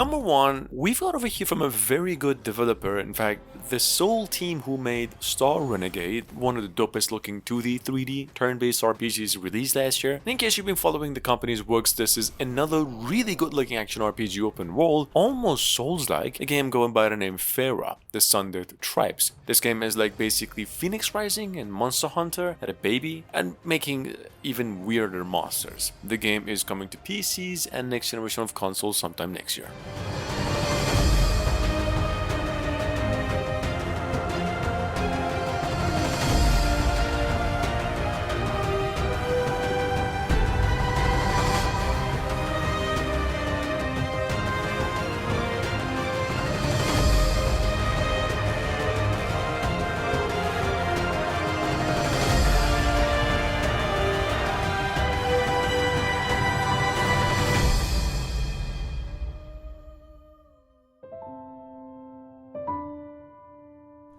Number 1, we've got over here from a very good developer. In fact, the sole team who made Star Renegade, one of the dopest looking 2D, 3D turn-based RPGs released last year. And in case you've been following the company's works, this is another really good looking action RPG open world, almost Souls-like, a game going by the name Fera, the Sundered Tribes. This game is like basically Phoenix Rising and Monster Hunter had a baby and making even weirder monsters. The game is coming to PCs and next generation of consoles sometime next year.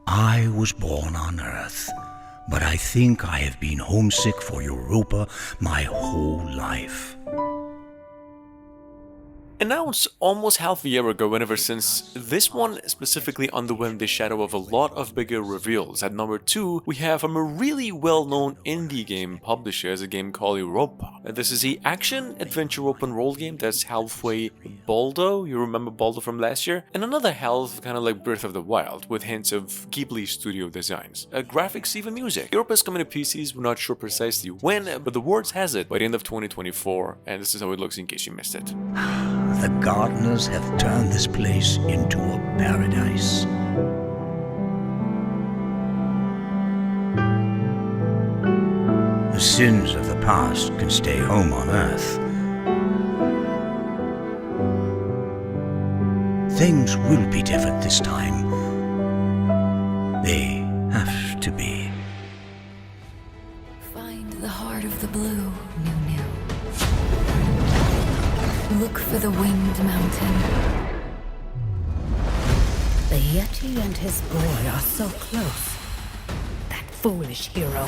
I was born on Earth, but I think I have been homesick for Europa my whole life. Announced almost half a year ago, and ever since, this one specifically underwent the shadow of a lot of bigger reveals. At number 2, we have from a really well-known indie game publisher, a game called Europa. This is a action-adventure open-world game that's halfway Baldo, you remember Baldo from last year? And another half kind of like Breath of the Wild, with hints of Ghibli studio designs. Graphics, even music. Europa is coming to PCs, we're not sure precisely when, but the words has it by the end of 2024, and this is how it looks in case you missed it. The gardeners have turned this place into a paradise. The sins of the past can stay home on Earth. Things will be different this time. They have to be. Find the heart of the blue, Nunu. Look for the winged mountain. The Yeti and his boy are so close. That foolish hero.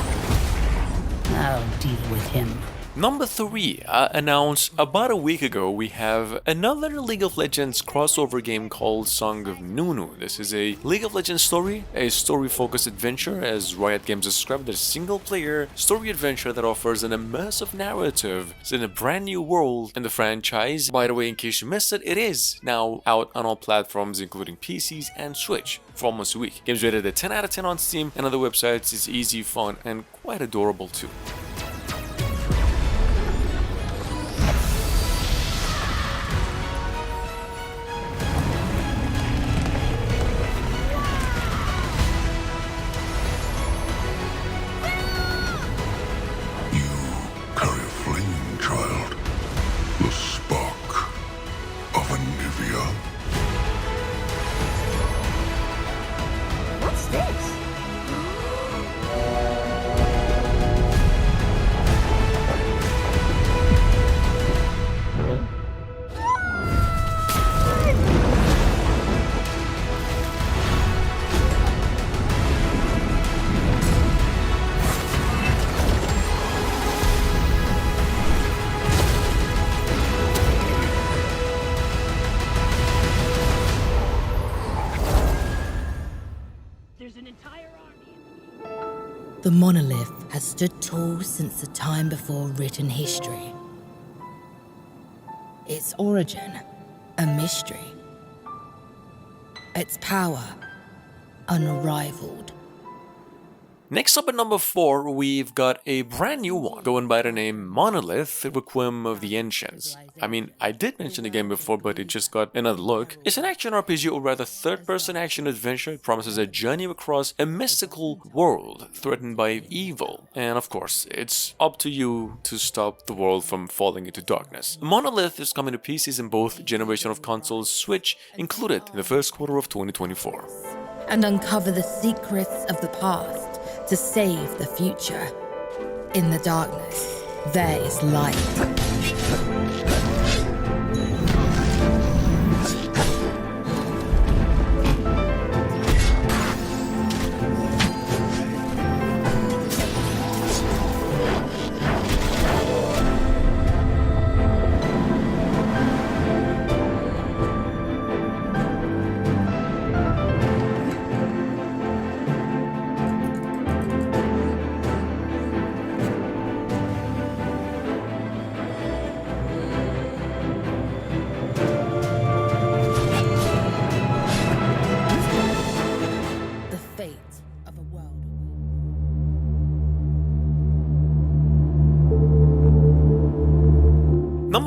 I'll deal with him. Number 3, announced about a week ago, we have another League of Legends crossover game called Song of Nunu. This is a League of Legends story, a story-focused adventure, as Riot Games described, a single-player story adventure that offers an immersive narrative. It's in a brand new world in the franchise. By the way, in case you missed it, it is now out on all platforms, including PCs and Switch, for almost a week. Game's rated a 10 out of 10 on Steam and other websites. It's easy, fun, and quite adorable too. The Monolith has stood tall since the time before written history. Its origin, a mystery. Its power, unrivaled. Next up at number 4, we've got a brand new one going by the name Monolith, Requiem of the Ancients. I mean, I did mention the game before, but it just got another look. It's an action RPG, or rather third-person action adventure. It promises a journey across a mystical world threatened by evil. And of course, it's up to you to stop the world from falling into darkness. Monolith is coming to PCs in both generation of consoles, Switch included, in the first quarter of 2024. And uncover the secrets of the past to save the future. In the darkness, there is light.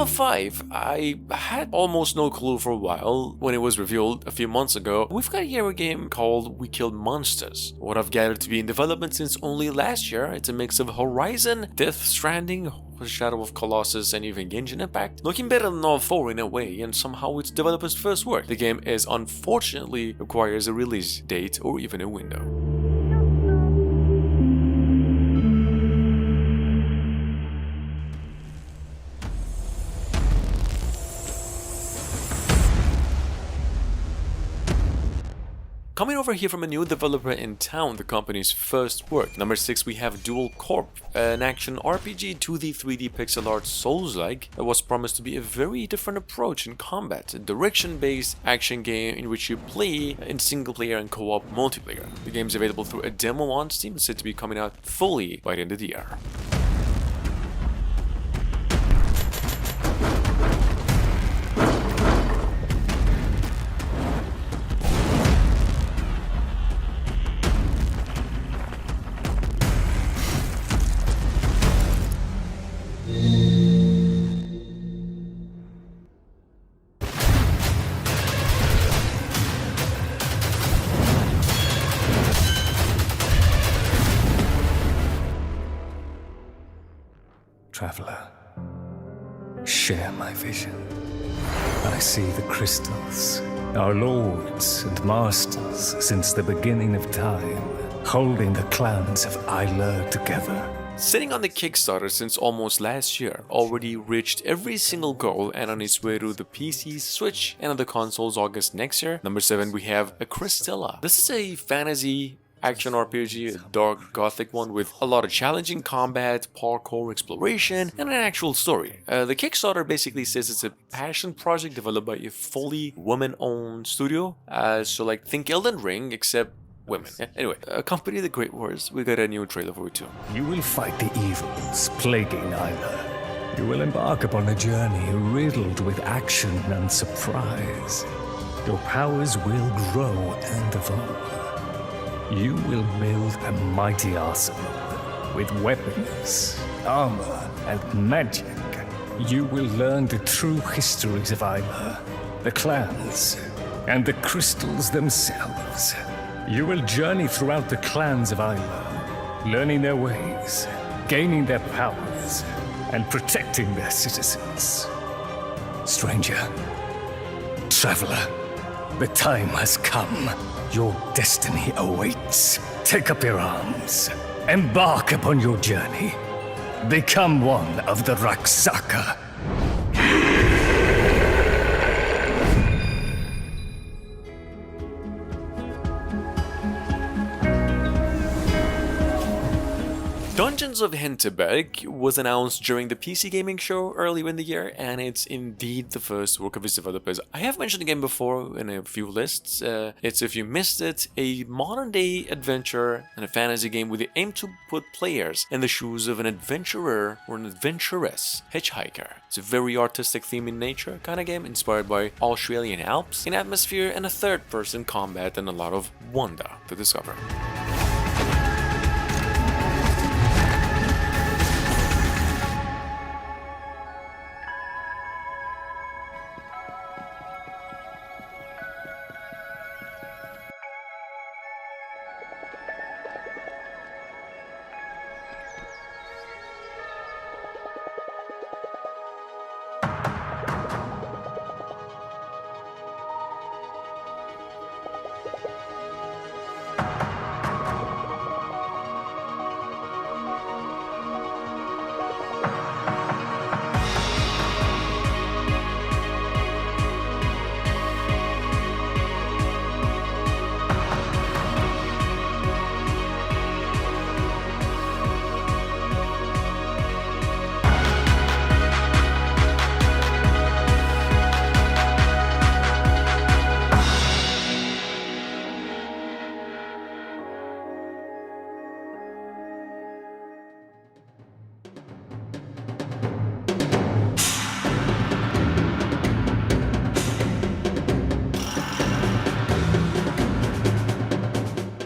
5, I had almost no clue for a while when it was revealed a few months ago. We've got here a game called We Killed Monsters. What I've gathered to be in development since only last year, it's a mix of Horizon, Death Stranding, Shadow of Colossus, and even Genshin Impact. Looking better than all 4 in a way, and somehow it's developers' first work. The game is unfortunately requires a release date or even a window. Coming over here from a new developer in town, the company's first work. Number 6, we have Duel Corp, an action RPG 2D 3D pixel art Souls-like that was promised to be a very different approach in combat, a direction-based action game in which you play in single-player and co-op multiplayer. The game is available through a demo on Steam, it's said to be coming out fully by the end of the year. Traveler, share my vision. I see the crystals, our lords and masters since the beginning of time, holding the clans of Isla together. Sitting on the Kickstarter since almost last year, already reached every single goal and on its way to the PC, Switch, and other consoles August next year. Number 7, we have a Kristala. This is a fantasy action RPG, a dark gothic one with a lot of challenging combat, parkour, exploration, and an actual story. The Kickstarter basically says it's a passion project developed by a fully woman-owned studio, so like think Elden Ring except women. Yeah? Anyway, accompany the Great Wars, we got a new trailer for it too. You will fight the evils plaguing Isla. You will embark upon a journey riddled with action and surprise. Your powers will grow and evolve. You will build a mighty arsenal with weapons, armor, and magic. You will learn the true histories of Isla, the clans, and the crystals themselves. You will journey throughout the clans of Isla, learning their ways, gaining their powers, and protecting their citizens. Stranger, traveler, the time has come. Your destiny awaits. Take up your arms. Embark upon your journey. Become one of the Raksaka. Dungeons of Hinterberg was announced during the PC gaming show earlier in the year, and it's indeed the first work of its developers. I have mentioned the game before in a few lists. It's, if you missed it, a modern-day adventure and a fantasy game with the aim to put players in the shoes of an adventurer or an adventuress hitchhiker. It's a very artistic theme in nature kind of game, inspired by Australian Alps, in atmosphere and a third-person combat and a lot of wonder to discover.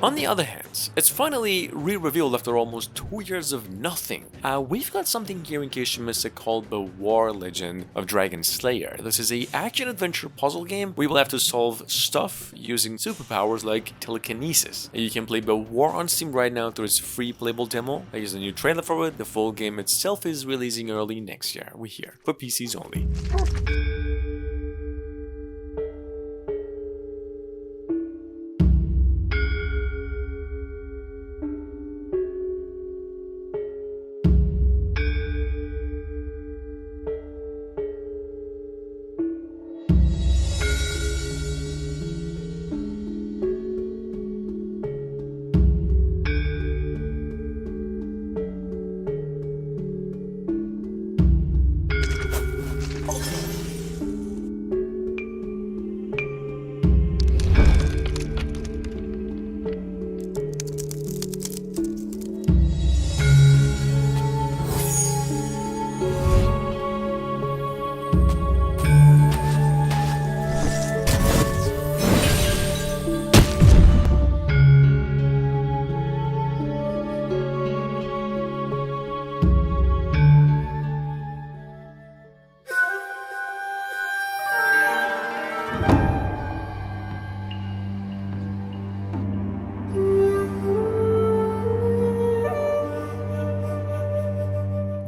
On the other hand, it's finally re-revealed after almost 2 years of nothing. We've got something here in case you missed it called Biwar Legend of Dragon Slayer. This is a action-adventure puzzle game. We will have to solve stuff using superpowers like telekinesis. You can play Biwar on Steam right now through its free playable demo. There's a new trailer for it. The full game itself is releasing early next year. We're here for PCs only.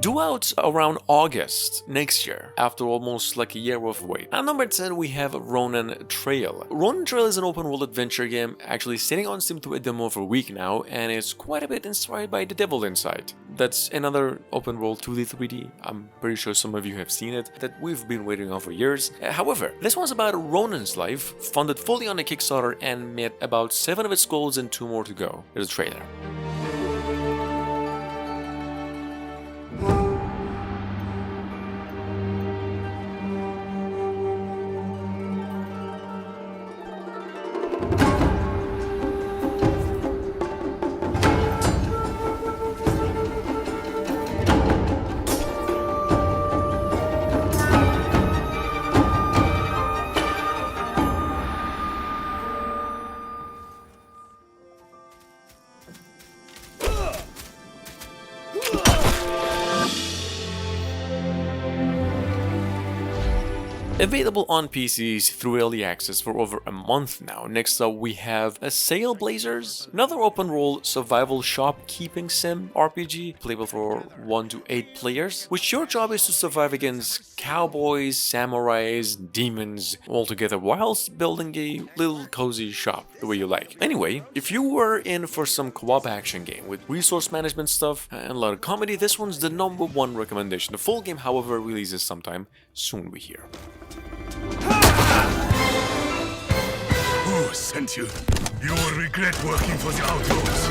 Due out around August next year, after almost like a year of wait. At number 10 we have Ronin Trail. Ronin Trail is an open world adventure game actually sitting on Steam through a demo for a week now, and it's quite a bit inspired by The Devil Inside. That's another open world 2D 3D, I'm pretty sure some of you have seen it, that we've been waiting on for years. However, this one's about Ronin's life, funded fully on a Kickstarter and met about 7 of its goals and 2 more to go. Here's a trailer. Available on PCs through early access for over a month now. Next up we have Saleblazers, another open world survival shopkeeping sim RPG, playable for 1 to 8 players, which your job is to survive against cowboys, samurais, demons, all together whilst building a little cozy shop the way you like. Anyway, if you were in for some co-op action game with resource management stuff and a lot of comedy, this one's the #1 recommendation. The full game, however, releases sometime soon, we hear. Who sent you? You will regret working for the outlaws.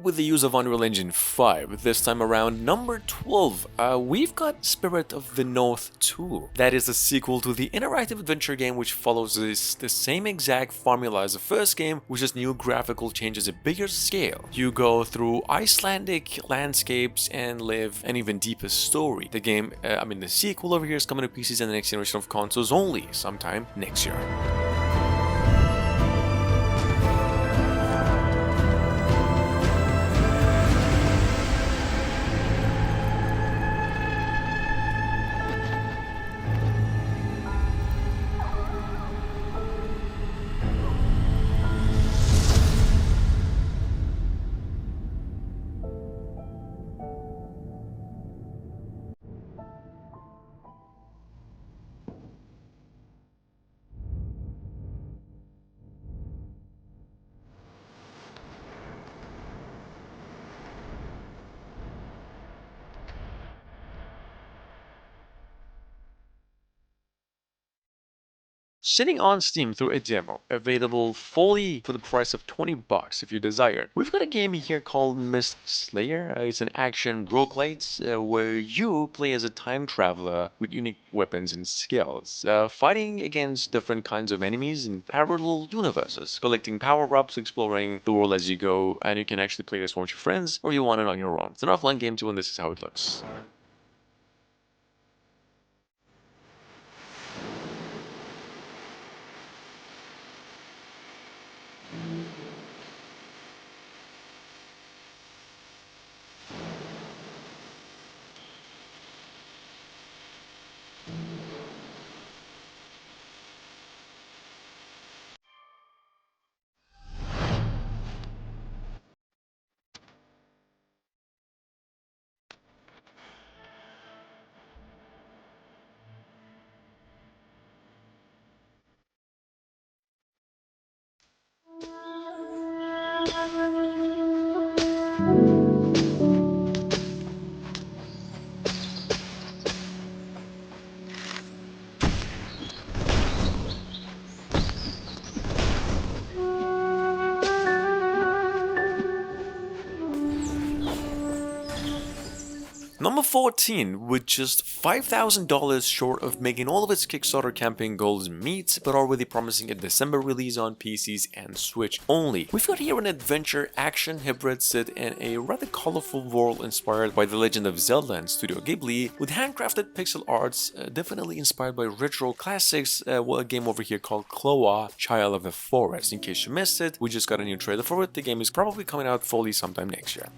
With the use of Unreal Engine 5, this time around number 12, we've got Spirit of the North 2. That is a sequel to the interactive adventure game which follows the same exact formula as the first game, with just new graphical changes, a bigger scale. You go through Icelandic landscapes and live an even deeper story. The game, the sequel over here is coming to PCs and the next generation of consoles only sometime next year. Sitting on Steam through a demo, available fully for the price of $20 if you desire. We've got a game here called Mist Slayer. It's an action roguelite where you play as a time traveler with unique weapons and skills, fighting against different kinds of enemies in parallel universes, collecting power-ups, exploring the world as you go, and you can actually play this with your friends or you want it on your own. It's an offline game too, and this is how it looks. Number 14, with just $5,000 short of making all of its Kickstarter campaign goals meet, but already promising a December release on PCs and Switch only. We've got here an adventure action hybrid set in a rather colorful world inspired by the legend of Zelda and Studio Ghibli, with handcrafted pixel arts, definitely inspired by retro classics, a game over here called Kloa, Child of the Forest. In case you missed it, we just got a new trailer for it. The game is probably coming out fully sometime next year.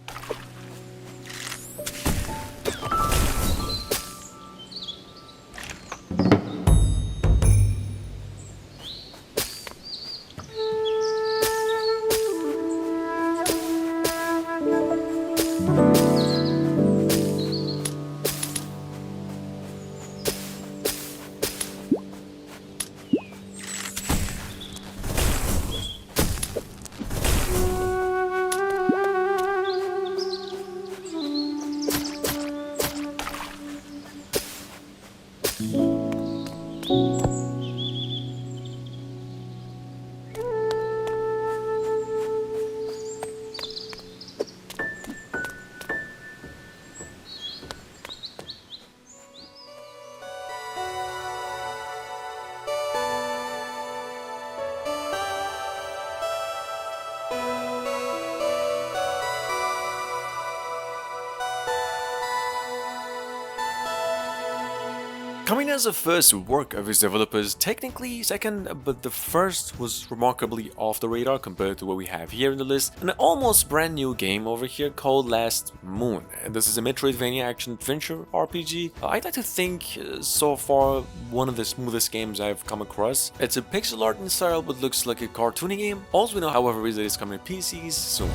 Coming as a first work of his developers, technically second, but the first was remarkably off the radar compared to what we have here in the list. An almost brand new game over here called Last Moon. This is a Metroidvania action-adventure RPG. I'd like to think so far one of the smoothest games I've come across. It's a pixel art in style but looks like a cartoony game. All we know, however, is that it's coming to PCs soon.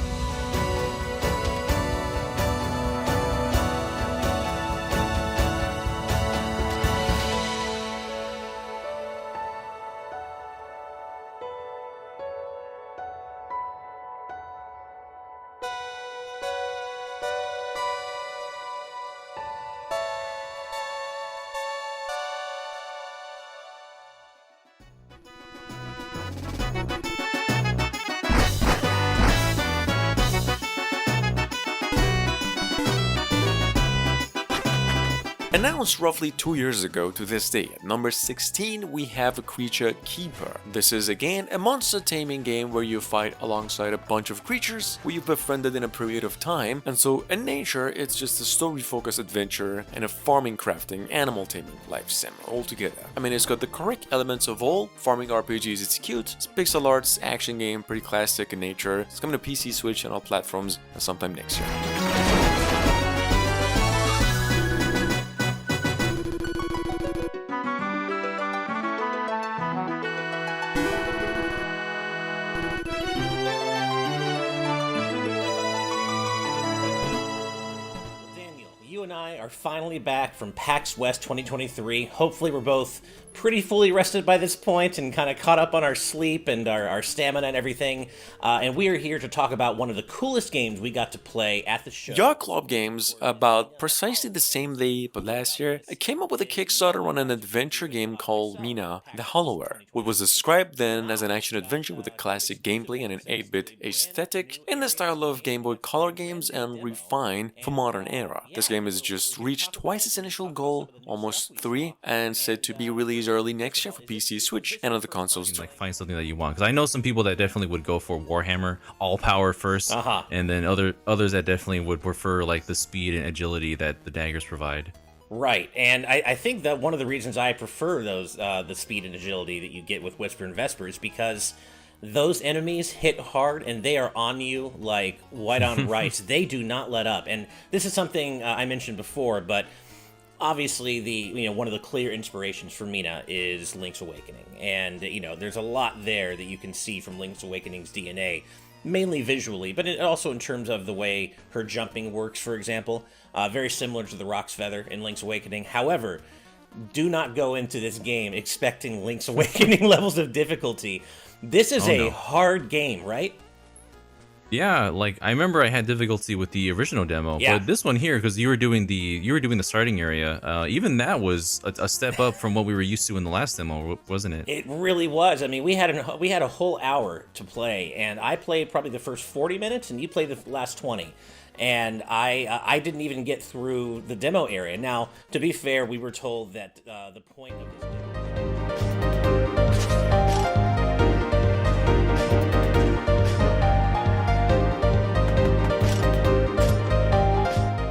Announced roughly 2 years ago to this day, at number 16 we have a Creature Keeper. This is again a monster taming game where you fight alongside a bunch of creatures who you've befriended in a period of time, and so in nature it's just a story focused adventure and a farming, crafting, animal taming life sim all together. I mean, it's got the correct elements of all farming RPGs. It's cute, it's pixel arts, action game, pretty classic in nature. It's coming to PC, Switch and all platforms sometime next year. finally back from PAX West 2023. Hopefully we're both pretty fully rested by this point and kind of caught up on our sleep and our stamina and everything. And we are here to talk about one of the coolest games we got to play at the show. Duel Corp Games, about precisely the same day but last year, came up with a Kickstarter on an adventure game called Mina the Hollower, which was described then as an action-adventure with a classic gameplay and an 8-bit aesthetic in the style of Game Boy Color games and refined for modern era. This game has just reached twice its initial goal, almost 3, and said to be released early next year for PC, Switch, and other consoles too. Like find something that you want, because I know some people that definitely would go for Warhammer all power first, and then others that definitely would prefer like the speed and agility that the daggers provide. Right, and I think that one of the reasons I prefer those the speed and agility that you get with Whisper and Vesper is because those enemies hit hard and they are on you like white on rice. They do not let up, and this is something I mentioned before, but obviously one of the clear inspirations for Mina is Link's Awakening, and there's a lot there that you can see from Link's Awakening's DNA, mainly visually, but also in terms of the way her jumping works, for example. Very similar to the Rock's Feather in Link's Awakening. However, do not go into this game expecting Link's Awakening levels of difficulty. This is a hard game, right? Yeah, like I remember I had difficulty with the original demo, but this one here, because you were doing the starting area, even that was a step up from what we were used to in the last demo, wasn't it? It really was. I mean, we had a whole hour to play, and I played probably the first 40 minutes, and you played the last 20. And I didn't even get through the demo area. Now, to be fair, we were told that the point of this demo...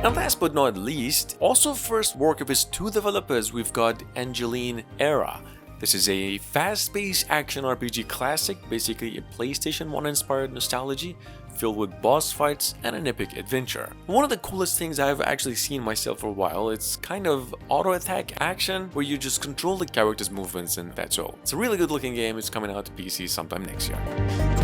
And last but not least, also first work of its 2 developers, we've got Angeline Era. This is a fast-paced action RPG classic, basically a PlayStation 1 inspired nostalgia, filled with boss fights and an epic adventure. One of the coolest things I've actually seen myself for a while, it's kind of auto-attack action where you just control the character's movements and that's all. It's a really good looking game, it's coming out to PC sometime next year.